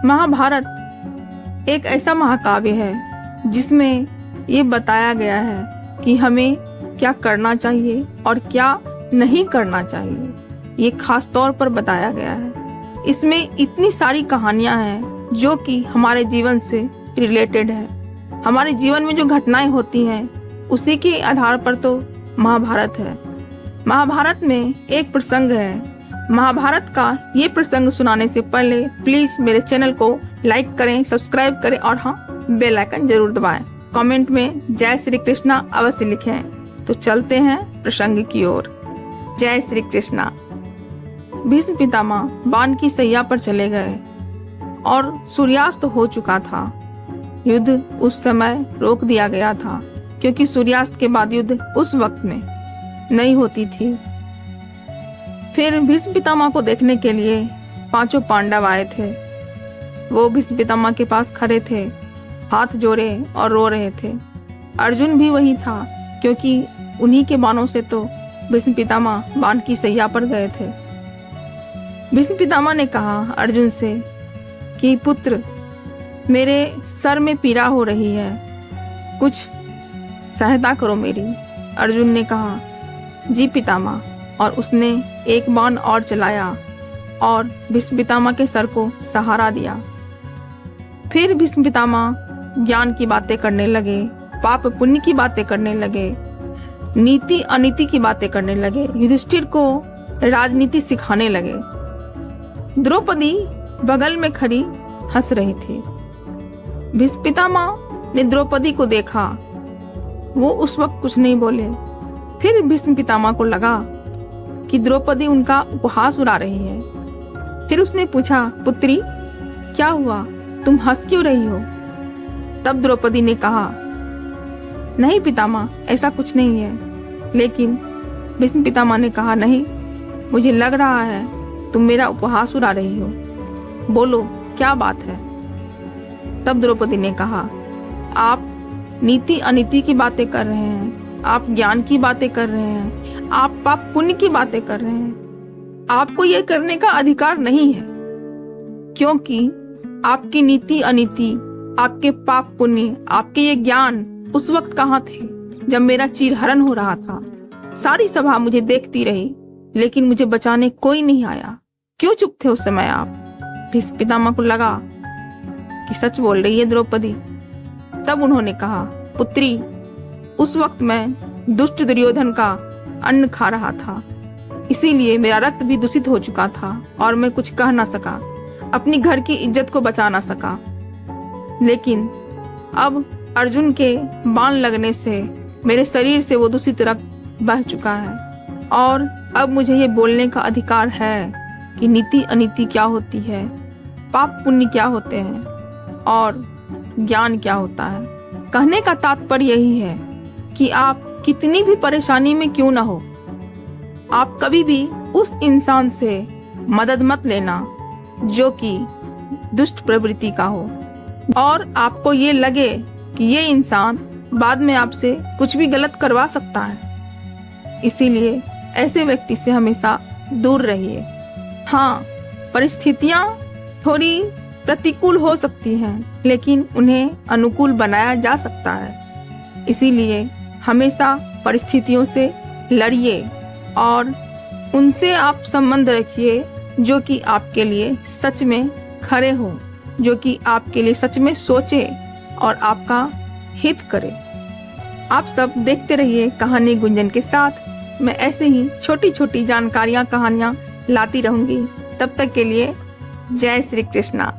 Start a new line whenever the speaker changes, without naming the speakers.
महाभारत एक ऐसा महाकाव्य है जिसमें ये बताया गया है कि हमें क्या करना चाहिए और क्या नहीं करना चाहिए। ये खास तौर पर बताया गया है। इसमें इतनी सारी कहानियां हैं जो कि हमारे जीवन से रिलेटेड है। हमारे जीवन में जो घटनाएं होती हैं उसी के आधार पर तो महाभारत है। महाभारत में एक प्रसंग है। महाभारत का ये प्रसंग सुनाने से पहले प्लीज मेरे चैनल को लाइक करें, सब्सक्राइब करें और हाँ, बेल आइकन जरूर दबाएं। कमेंट में जय श्री कृष्णा अवश्य लिखें। तो चलते हैं प्रसंग की ओर। जय श्री कृष्णा। भीष्म पितामह बाण की सैया पर चले गए और सूर्यास्त हो चुका था। युद्ध उस समय रोक दिया गया था क्योंकि सूर्यास्त के बाद युद्ध उस वक्त में नहीं होती थी। फिर भीष्म पितामह को देखने के लिए 5 पांडव आए थे। वो भीष्म पितामह के पास खड़े थे, हाथ जोड़े और रो रहे थे। अर्जुन भी वही था क्योंकि उन्हीं के बाणों से तो भीष्म पितामह बाण की सैया पर गए थे। भीष्म पितामह ने कहा अर्जुन से कि पुत्र, मेरे सर में पीड़ा हो रही है, कुछ सहायता करो मेरी। अर्जुन ने कहा जी पितामह, और उसने एक बाण और चलाया और भीष्म पितामह के सर को सहारा दिया। फिर भीष्म पितामह ज्ञान की बातें करने लगे, पाप पुण्य की बातें करने लगे, नीति अनीति की बातें करने लगे, युधिष्ठिर को राजनीति सिखाने लगे। द्रौपदी बगल में खड़ी हंस रही थी। भीष्म पितामह ने द्रौपदी को देखा, वो उस वक्त कुछ नहीं बोले। फिर भीष्म पितामह को लगा कि द्रौपदी उनका उपहास उड़ा रही है। फिर उसने पूछा पुत्री, क्या हुआ, तुम हंस क्यों रही हो? तब द्रौपदी ने कहा नहीं पितामह, ऐसा कुछ नहीं है। लेकिन भीष्म पितामह ने कहा नहीं, मुझे लग रहा है तुम मेरा उपहास उड़ा रही हो, बोलो क्या बात है? तब द्रौपदी ने कहा आप नीति अनीति की बातें कर रहे हैं, आप ज्ञान की बातें कर रहे हैं, आप पाप पुण्य की बातें कर रहे हैं। आपको ये करने का अधिकार नहीं है क्योंकि आपकी नीति अनीति, आपके पाप पुण्य, आपके ये ज्ञान उस वक्त कहाँ थे जब मेरा चीरहरण हो रहा था। सारी सभा मुझे देखती रही लेकिन मुझे बचाने कोई नहीं आया। क्यों चुप थे उस समय आप? भीष्म पितामह को लगा कि सच बोल रही है द्रौपदी। तब उन्होंने कहा पुत्री, उस वक्त मैं दुष्ट दुर्योधन का अन्न खा रहा था, इसीलिए मेरा रक्त भी दूषित हो चुका था और मैं कुछ कह ना सका, अपनी घर की इज्जत को बचा ना सका। लेकिन अब अर्जुन के बाण लगने से मेरे शरीर से वो दूषित रक्त बह चुका है और अब मुझे ये बोलने का अधिकार है कि नीति अनीति क्या होती है, पाप पुण्य क्या होते हैं और ज्ञान क्या होता है। कहने का तात्पर्य यही है कि आप कितनी भी परेशानी में क्यों ना हो, आप कभी भी उस इंसान से मदद मत लेना जो कि दुष्ट प्रवृत्ति का हो और आपको ये लगे कि ये इंसान बाद में आपसे कुछ भी गलत करवा सकता है। इसीलिए ऐसे व्यक्ति से हमेशा दूर रहिए। हाँ, परिस्थितियां थोड़ी प्रतिकूल हो सकती हैं लेकिन उन्हें अनुकूल बनाया जा सकता है। इसीलिए हमेशा परिस्थितियों से लड़िए और उनसे आप संबंध रखिए जो कि आपके लिए सच में खड़े हो, जो कि आपके लिए सच में सोचे और आपका हित करे। आप सब देखते रहिए कहानी गुंजन के साथ। मैं ऐसे ही छोटी छोटी जानकारियां, कहानियां लाती रहूंगी। तब तक के लिए जय श्री कृष्णा।